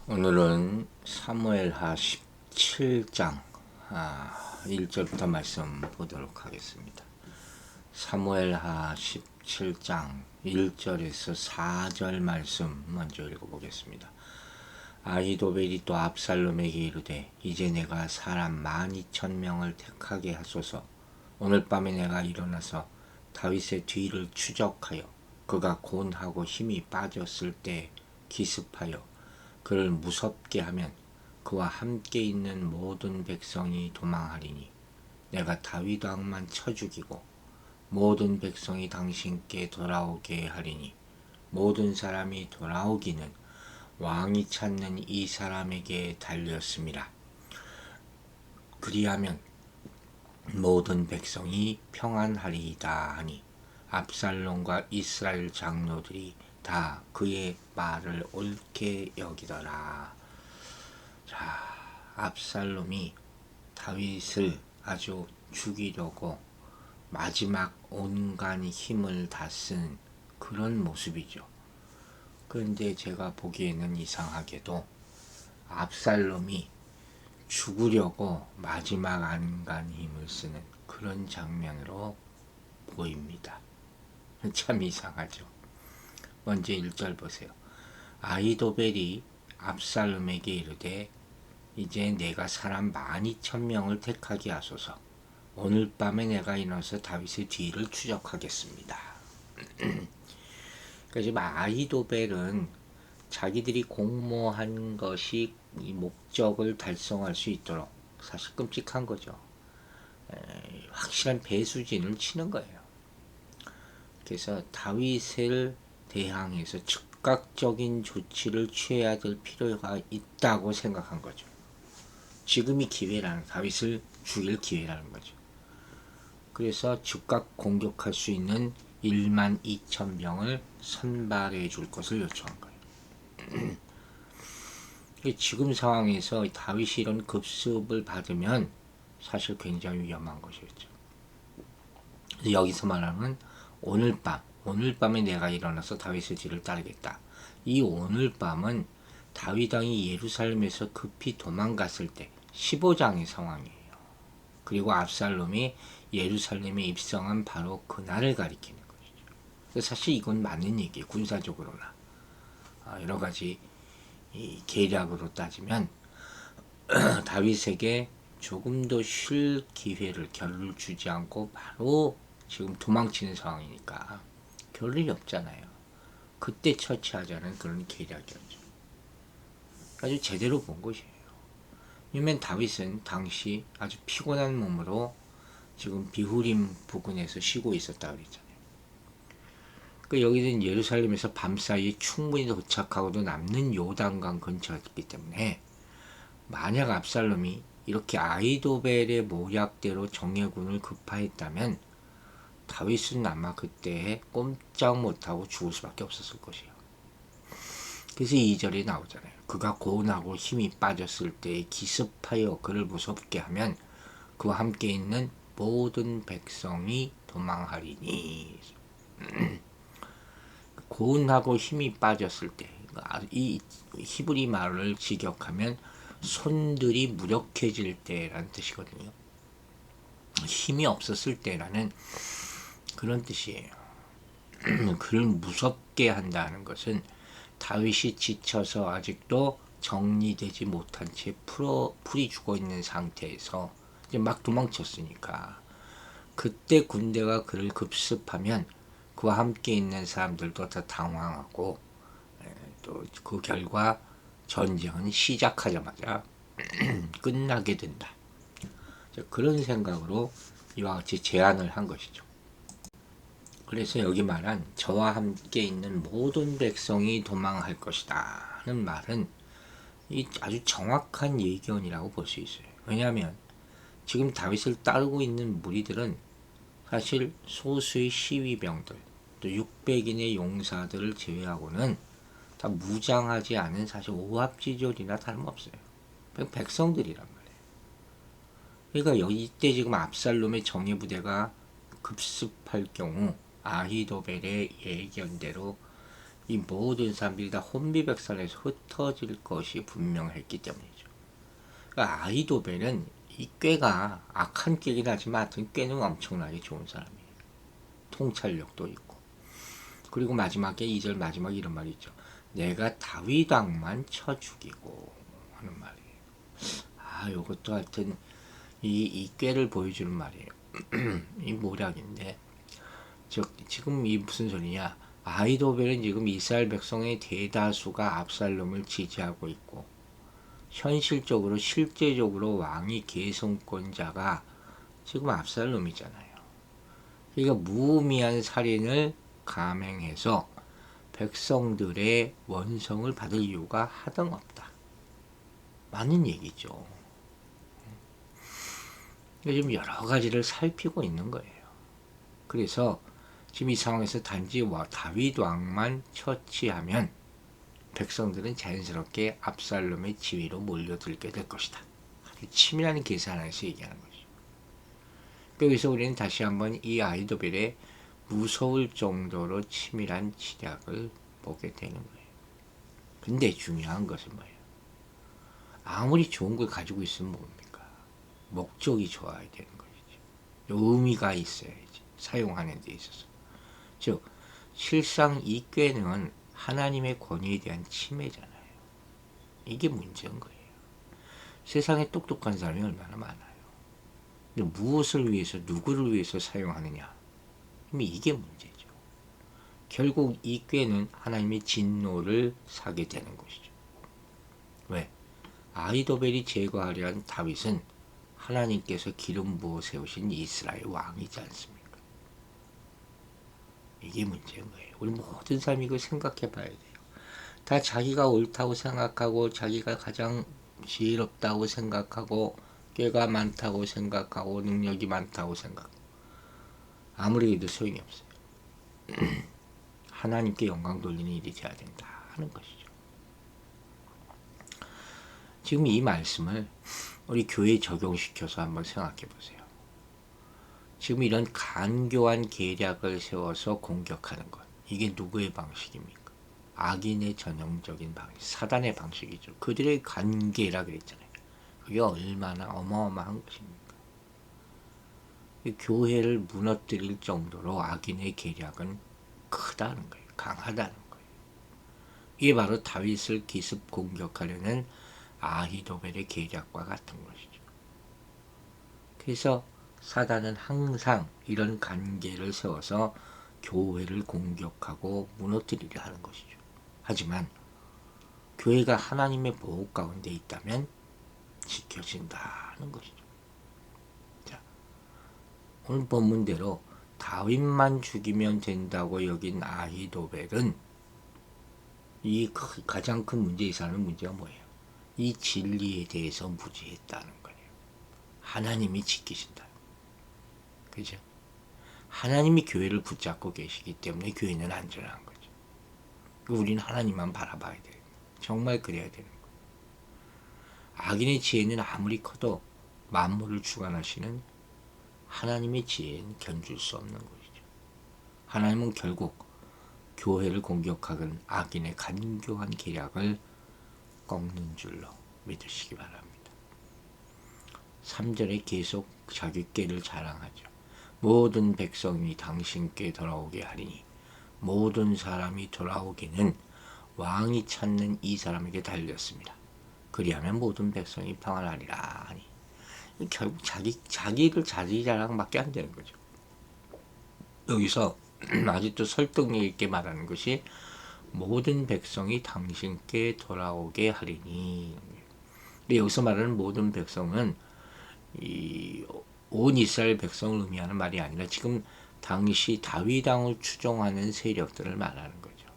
오늘은 사무엘하 17장 1절부터 말씀 보도록 하겠습니다. 사무엘하 17장 1절에서 4절 말씀 먼저 읽어보겠습니다. 아히도벨이 또 압살롬에게 이르되 이제 내가 사람 12,000명을 택하게 하소서. 오늘 밤에 내가 일어나서 다윗의 뒤를 추적하여 그가 곤하고 힘이 빠졌을 때 기습하여 그를 무섭게 하면 그와 함께 있는 모든 백성이 도망하리니 내가 다윗 왕만 쳐 죽이고 모든 백성이 당신께 돌아오게 하리니 모든 사람이 돌아오기는 왕이 찾는 이 사람에게 달렸음이라. 그리하면 모든 백성이 평안하리이다 하니 압살롬과 이스라엘 장로들이 다 그의 말을 옳게 여기더라. 자, 압살롬이 다윗을 아주 죽이려고 마지막 온갖 힘을 다 쓴 그런 모습이죠. 그런데 제가 보기에는 이상하게도 압살롬이 죽으려고 마지막 안간 힘을 쓰는 그런 장면으로 보입니다. 참 이상하죠. 먼저 1절 보세요. 아히도벨이 압살롬에게 이르되 이제 내가 사람 12,000명을 택하게 하소서. 오늘 밤에 내가 일어나서 다윗의 뒤를 추적하겠습니다. 그러니까 지금 아히도벨은 자기들이 공모한 것이 이 목적을 달성할 수 있도록 사실 끔찍한 거죠. 확실한 배수진을 치는 거예요. 그래서 다윗을 대항해서 즉각적인 조치를 취해야 될 필요가 있다고 생각한 거죠. 지금이 기회라는, 다윗을 죽일 기회라는 거죠. 그래서 즉각 공격할 수 있는 12,000명을 선발해 줄 것을 요청한 거예요. 지금 상황에서 다윗이 이런 급습을 받으면 사실 굉장히 위험한 것이었죠. 여기서 말하는 오늘 밤에 내가 일어나서 다윗의 뒤를 따르겠다. 이 오늘 밤은 다윗 왕이 예루살렘에서 급히 도망갔을 때 15장의 상황이에요. 그리고 압살롬이 예루살렘에 입성한 바로 그날을 가리키는 것이죠. 사실 이건 맞는 얘기예요. 군사적으로나 여러 가지 이 계략으로 따지면 다윗에게 조금 더 쉴 기회를, 겨를 주지 않고 바로 지금 도망치는 상황이니까 겨를이 없잖아요. 그때 처치하자는 그런 계략이었죠. 아주 제대로 본 것이에요. 왜냐면 다윗은 당시 아주 피곤한 몸으로 지금 비후림 부근에서 쉬고 있었다 그랬잖아요. 그 여기는 예루살렘에서 밤사이 충분히 도착하고도 남는 요단강 근처였기 때문에 만약 압살롬이 이렇게 아히도벨의 모략대로 정예군을 급파했다면 다윗은 아마 그때 꼼짝 못하고 죽을 수밖에 없었을 것이에요. 그래서 2절에 나오잖아요. 그가 고운하고 힘이 빠졌을 때 기습하여 그를 무섭게 하면 그와 함께 있는 모든 백성이 도망하리니. 고운하고 힘이 빠졌을 때, 이 히브리 말을 직역하면 손들이 무력해질 때라는 뜻이거든요. 힘이 없었을 때라는 그런 뜻이에요. 그를 무섭게 한다는 것은 다윗이 지쳐서 아직도 정리되지 못한 채 풀이 죽어 있는 상태에서 이제 막 도망쳤으니까 그때 군대가 그를 급습하면 그와 함께 있는 사람들도 다 당황하고 또 그 결과 전쟁은 시작하자마자 끝나게 된다. 그런 생각으로 이와 같이 제안을 한 것이죠. 그래서 여기 말한 저와 함께 있는 모든 백성이 도망할 것이다 하는 말은 이 아주 정확한 예견이라고 볼 수 있어요. 왜냐하면 지금 다윗을 따르고 있는 무리들은 사실 소수의 시위병들 또 600인의 용사들을 제외하고는 다 무장하지 않은 사실 오합지졸이나 다름없어요. 백성들이란 말이에요. 그러니까 이때 지금 압살롬의 정예부대가 급습할 경우 아히도벨의 예견대로 이 모든 사람들이 다 혼비백산에서 흩어질 것이 분명했기 때문이죠. 그러니까 아히도벨은 이 꾀가 악한 꾀긴 하지만 하여튼 꾀는 엄청나게 좋은 사람이에요. 통찰력도 있고. 그리고 마지막에 2절 마지막에 이런 말이 있죠. 내가 다윗 왕만 쳐 죽이고 하는 말이에요. 요것도 하여튼 이 꾀를 보여주는 말이에요. 이 모략인데 지금 이 무슨 소리냐. 아히도벨은 지금 이스라엘 백성의 대다수가 압살롬을 지지하고 있고 현실적으로 실제적으로 왕위 계승권자가 지금 압살롬이잖아요. 그러니까 무의미한 살인을 감행해서 백성들의 원성을 받을 이유가 하등없다. 맞는 얘기죠. 지금 여러 가지를 살피고 있는 거예요. 그래서 지금 이 상황에서 단지 다윗 왕만 처치하면 백성들은 자연스럽게 압살롬의 지위로 몰려들게 될 것이다. 치밀한 계산에서 얘기하는 거죠. 여기서 우리는 다시 한번 이 아히도벨의 무서울 정도로 치밀한 지략을 보게 되는 거예요. 근데 중요한 것은 뭐예요? 아무리 좋은 걸 가지고 있으면 뭡니까? 목적이 좋아야 되는 것이죠. 의미가 있어야지. 사용하는 데 있어서. 즉 실상 이 꾀는 하나님의 권위에 대한 침해잖아요. 이게 문제인 거예요. 세상에 똑똑한 사람이 얼마나 많아요. 근데 무엇을 위해서 누구를 위해서 사용하느냐. 이게 문제죠. 결국 이 꾀는 하나님의 진노를 사게 되는 것이죠. 왜? 아히도벨이 제거하려 한 다윗은 하나님께서 기름 부어 세우신 이스라엘 왕이지 않습니까? 이게 문제인 거예요. 우리 모든 사람이 이걸 생각해 봐야 돼요. 다 자기가 옳다고 생각하고 자기가 가장 지혜롭다고 생각하고 꾀가 많다고 생각하고 능력이 많다고 생각하고 아무리 해도 소용이 없어요. 하나님께 영광 돌리는 일이 돼야 된다 하는 것이죠. 지금 이 말씀을 우리 교회에 적용시켜서 한번 생각해 보세요. 지금 이런 간교한 계략을 세워서 공격하는 것, 이게 누구의 방식입니까? 악인의 전형적인 방식, 사단의 방식이죠. 그들의 관계라 그랬잖아요. 그게 얼마나 어마어마한 것입니까? 교회를 무너뜨릴 정도로 악인의 계략은 크다는 거예요. 강하다는 거예요. 이게 바로 다윗을 기습 공격하려는 아히도벨의 계략과 같은 것이죠. 그래서 사단은 항상 이런 관계를 세워서 교회를 공격하고 무너뜨리려 하는 것이죠. 하지만 교회가 하나님의 보호 가운데 있다면 지켜진다는 것이죠. 자, 오늘 본문대로 다윗만 죽이면 된다고 여긴 아히도벨은 이 가장 큰 문제이사 하는 문제가 뭐예요? 이 진리에 대해서 무지했다는 거예요. 하나님이 지키신다. 그죠? 하나님이 교회를 붙잡고 계시기 때문에 교회는 안전한 거죠. 우리는 하나님만 바라봐야 돼요. 정말 그래야 되는 거예요. 악인의 지혜는 아무리 커도 만물을 주관하시는 하나님의 지혜는 견줄 수 없는 것이죠. 하나님은 결국 교회를 공격하는 악인의 간교한 계략을 꺾는 줄로 믿으시기 바랍니다. 3절에 계속 자기 꾀를 자랑하죠. 모든 백성이 당신께 돌아오게 하리니 모든 사람이 돌아오기는 왕이 찾는 이 사람에게 달렸습니다. 그리하면 모든 백성이 평안하리라 하니 결국 자기를 자기 자랑밖에 안 되는 거죠. 여기서 아직도 설득력 있게 말하는 것이 모든 백성이 당신께 돌아오게 하리니. 근데 여기서 말하는 모든 백성은 온 이스라엘 백성을 의미하는 말이 아니라 지금 당시 다윗왕을 추종하는 세력들을 말하는 거죠.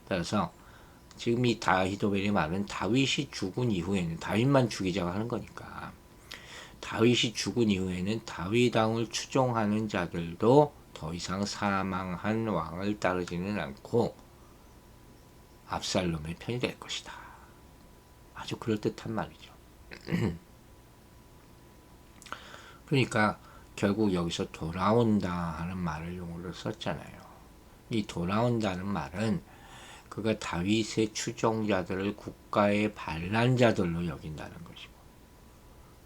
따라서 지금 이 아히도벨의 말은 다윗이 죽은 이후에는 다윗만 죽이자고 하는 거니까 다윗이 죽은 이후에는 다윗왕을 추종하는 자들도 더 이상 사망한 왕을 따르지는 않고 압살롬의 편이 될 것이다. 아주 그럴듯한 말이죠. 그러니까 결국 여기서 돌아온다 하는 말을 용어로 썼잖아요. 이 돌아온다는 말은 그가 다윗의 추종자들을 국가의 반란자들로 여긴다는 것이고,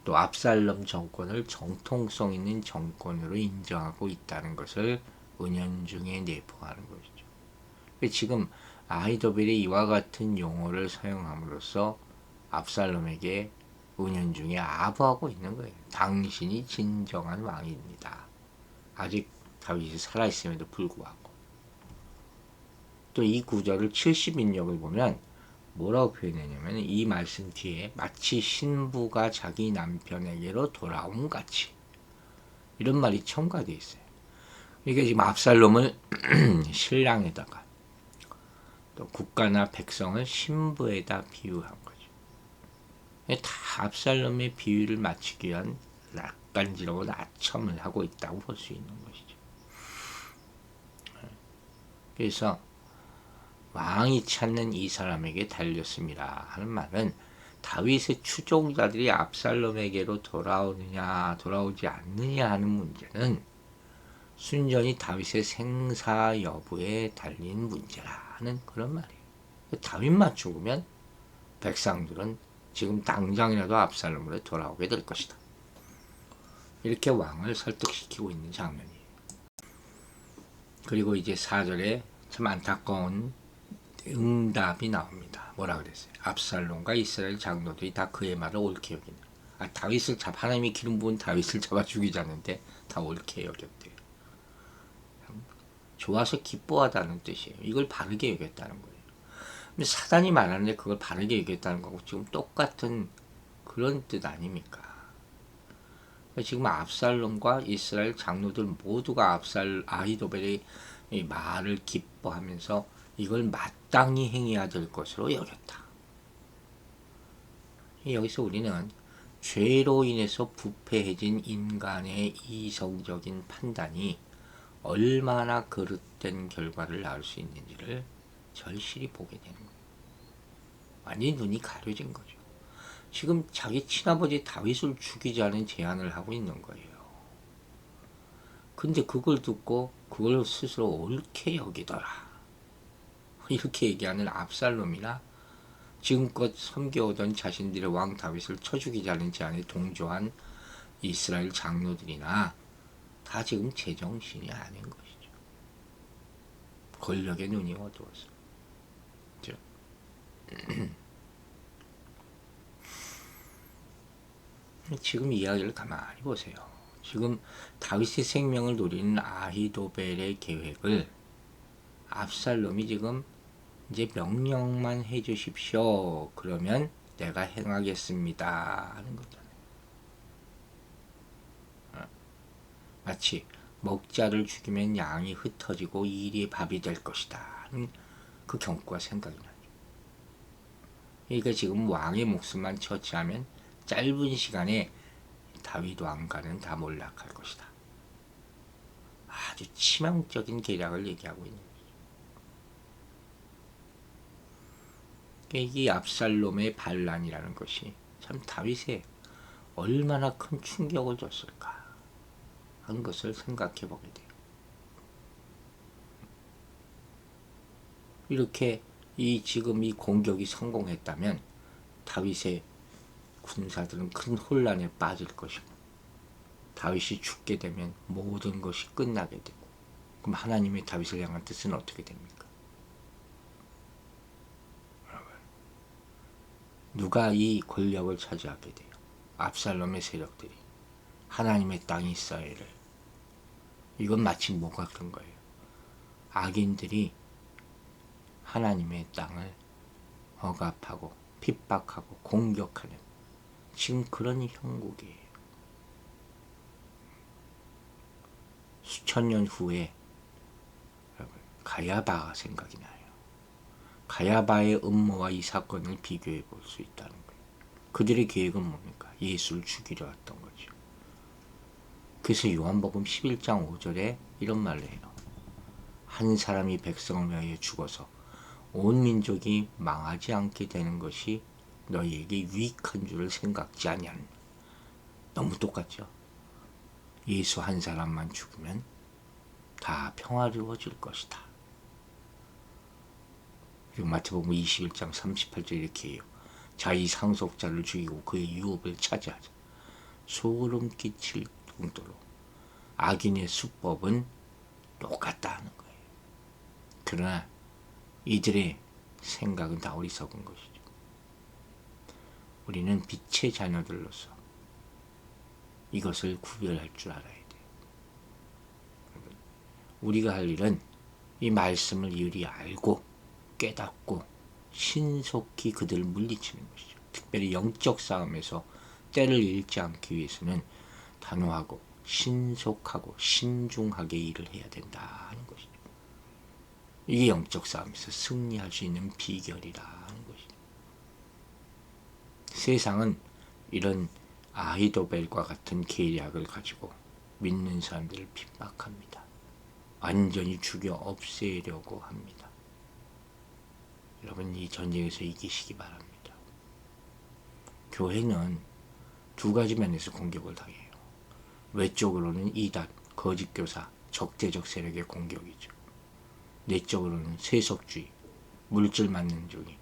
또 압살롬 정권을 정통성 있는 정권으로 인정하고 있다는 것을 은연중에 내포하는 것이죠. 지금 아히도벨이 이와 같은 용어를 사용함으로써 압살롬에게 은연중에 아부하고 있는 거예요. 당신이 진정한 왕입니다. 아직 다윗이 살아있음에도 불구하고. 또 이 구절을 70인역을 보면 뭐라고 표현했냐면, 이 말씀 뒤에 마치 신부가 자기 남편에게로 돌아옴 같이, 이런 말이 첨가되어 있어요. 그러니까 지금 압살롬을 신랑에다가 또 국가나 백성을 신부에다 비유한 거죠. 다 압살롬의 비유를 맞추기 위한 낯간지러운 아첨을 하고 있다고 볼 수 있는 것이죠. 그래서 왕이 찾는 이 사람에게 달렸습니다 하는 말은, 다윗의 추종자들이 압살롬에게로 돌아오느냐 돌아오지 않느냐 하는 문제는 순전히 다윗의 생사 여부에 달린 문제라는 그런 말이에요. 다윗만 죽으면 백성들은 지금 당장이라도 압살롬으로 돌아오게 될 것이다. 이렇게 왕을 설득시키고 있는 장면이에요. 그리고 이제 4절에 참 안타까운 응답이 나옵니다. 뭐라 그랬어요? 압살롬과 이스라엘 장로들이 다 그의 말을 옳게 여기네. 다윗을 하나님이 기름 부은 다윗을 잡아 죽이자는데 다 옳게 여겼대요. 좋아서 기뻐하다는 뜻이에요. 이걸 바르게 여겼다는 거예요. 근데 사단이 말하는데 그걸 바르게 여겼다는 거고 지금 똑같은 그런 뜻 아닙니까? 지금 압살롬과 이스라엘 장로들 모두가 아히도벨의 말을 기뻐하면서 이걸 마땅히 행해야 될 것으로 여겼다. 여기서 우리는 죄로 인해서 부패해진 인간의 이성적인 판단이 얼마나 그릇된 결과를 낳을 수 있는지를 절실히 보게 되는 거예요. 완전히 눈이 가려진 거죠. 지금 자기 친아버지 다윗을 죽이자는 제안을 하고 있는 거예요. 근데 그걸 듣고 그걸 스스로 옳게 여기더라, 이렇게 얘기하는 압살롬이나 지금껏 섬겨오던 자신들의 왕 다윗을 쳐 죽이자는 제안에 동조한 이스라엘 장로들이나 다 지금 제정신이 아닌 것이죠. 권력의 눈이 어두워서. 그렇죠? 지금 이야기를 가만히 보세요. 지금 다윗의 생명을 노리는 아히도벨의 계획을 압살롬이 지금 이제 명령만 해주십시오, 그러면 내가 행하겠습니다 하는 거잖아요. 마치 먹자를 죽이면 양이 흩어지고 일이 밥이 될 것이다 하는 그 경고가 생각이 나죠. 그러니까 지금 왕의 목숨만 처치하면 짧은 시간에 다윗 왕가는 다 몰락할 것이다. 아주 치명적인 계략을 얘기하고 있는 거죠. 이 압살롬의 반란이라는 것이 참 다윗에 얼마나 큰 충격을 줬을까 하는 것을 생각해 보게 돼요. 이렇게 지금 이 공격이 성공했다면 다윗의 군사들은 큰 혼란에 빠질 것이고, 다윗이 죽게 되면 모든 것이 끝나게 되고, 그럼 하나님의 다윗을 향한 뜻은 어떻게 됩니까? 누가 이 권력을 차지하게 돼요? 압살롬의 세력들이. 하나님의 땅이 이스라엘을. 이건 마치 뭐 같은 거예요? 악인들이 하나님의 땅을 억압하고 핍박하고 공격하는 지금 그런 형국이에요. 수천 년 후에 가야바가 생각이 나요. 가야바의 음모와 이 사건을 비교해 볼 수 있다는 거예요. 그들의 계획은 뭡니까? 예수를 죽이려 했던 거죠. 그래서 요한복음 11장 5절에 이런 말을 해요. 한 사람이 백성을 위하여 죽어서 온 민족이 망하지 않게 되는 것이 너희에게 유익한 줄을 생각지 아니하느냐. 너무 똑같죠. 예수 한 사람만 죽으면 다 평화로워질 것이다. 그리고 마태복음 21장 38절 이렇게 해요. 자기 상속자를 죽이고 그의 유업을 차지하자. 소름 끼칠 정도로 악인의 수법은 똑같다 하는 거예요. 그러나 이들의 생각은 다 어리석은 것이죠. 우리는 빛의 자녀들로서 이것을 구별할 줄 알아야 돼요. 우리가 할 일은 이 말씀을 이율이 알고 깨닫고 신속히 그들을 물리치는 것이죠. 특별히 영적 싸움에서 때를 잃지 않기 위해서는 단호하고 신속하고 신중하게 일을 해야 된다 하는 것이죠. 이게 영적 싸움에서 승리할 수 있는 비결이라 하는 것이죠. 세상은 이런 아히도벨과 같은 계략을 가지고 믿는 사람들을 핍박합니다. 완전히 죽여 없애려고 합니다. 여러분, 이 전쟁에서 이기시기 바랍니다. 교회는 두 가지 면에서 공격을 당해요. 외적으로는 이단, 거짓교사, 적대적 세력의 공격이죠. 내적으로는 세속주의, 물질 만능주의,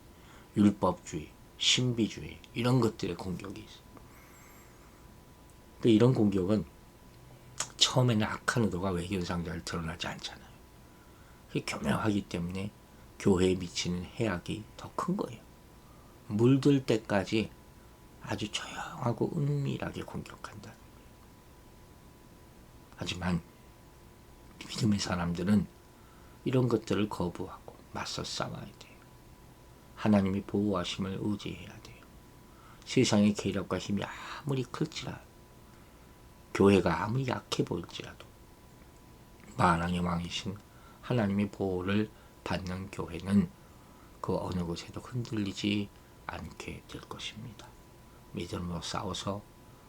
율법주의, 신비주의 이런 것들의 공격이 있어요. 근데 이런 공격은 처음에는 악한 의도가 외견상 잘 드러나지 않잖아요. 교묘하기 때문에 교회에 미치는 해악이 더 큰 거예요. 물들 때까지 아주 조용하고 은밀하게 공격한다. 하지만 믿음의 사람들은 이런 것들을 거부하고 맞서 싸워야 돼요. 하나님이 보호하심을 의지해야 돼요. 세상의 계략과 힘이 아무리 클지라도, 교회가 아무리 약해 보일지라도 만왕의 왕이신 하나님의 보호를 받는 교회는 그 어느 곳에도 흔들리지 않게 될 것입니다. 믿음으로 싸워서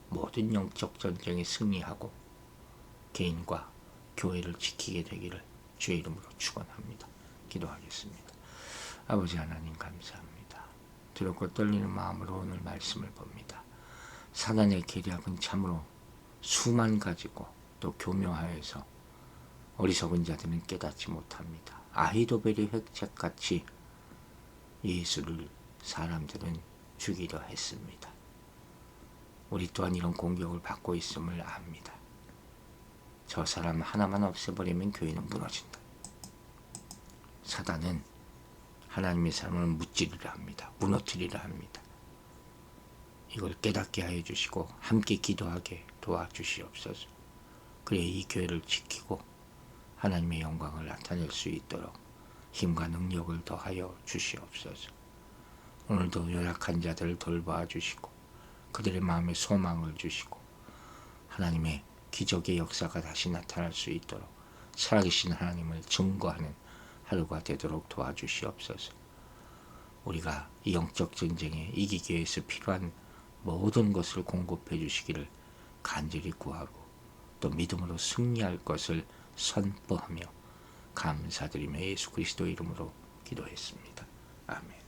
모든 영적 전쟁에 승리하고 개인과 교회를 지키게 되기를 주의 이름으로 축원합니다. 기도하겠습니다. 아버지 하나님 감사합니다. 두렵고 떨리는 마음으로 오늘 말씀을 봅니다. 사단의 계략은 참으로 수만 가지고 또 교묘하여서 어리석은 자들은 깨닫지 못합니다. 아히도벨의 획책같이 예수를 사람들은 죽이려 했습니다. 우리 또한 이런 공격을 받고 있음을 압니다. 저 사람 하나만 없애버리면 교회는 무너진다. 사단은 하나님의 사람을 무찌르려 합니다. 무너뜨리려 합니다. 이걸 깨닫게 하여 주시고 함께 기도하게 도와주시옵소서. 그래야 이 교회를 지키고 하나님의 영광을 나타낼 수 있도록 힘과 능력을 더하여 주시옵소서. 오늘도 연약한 자들을 돌봐 주시고 그들의 마음에 소망을 주시고 하나님의 기적의 역사가 다시 나타날 수 있도록 살아계신 하나님을 증거하는 하루가 되도록 도와주시옵소서. 우리가 이 영적 전쟁에 이기기 위해서 필요한 모든 것을 공급해 주시기를 간절히 구하고 또 믿음으로 승리할 것을 선포하며 감사드리며 예수 그리스도 이름으로 기도했습니다. 아멘.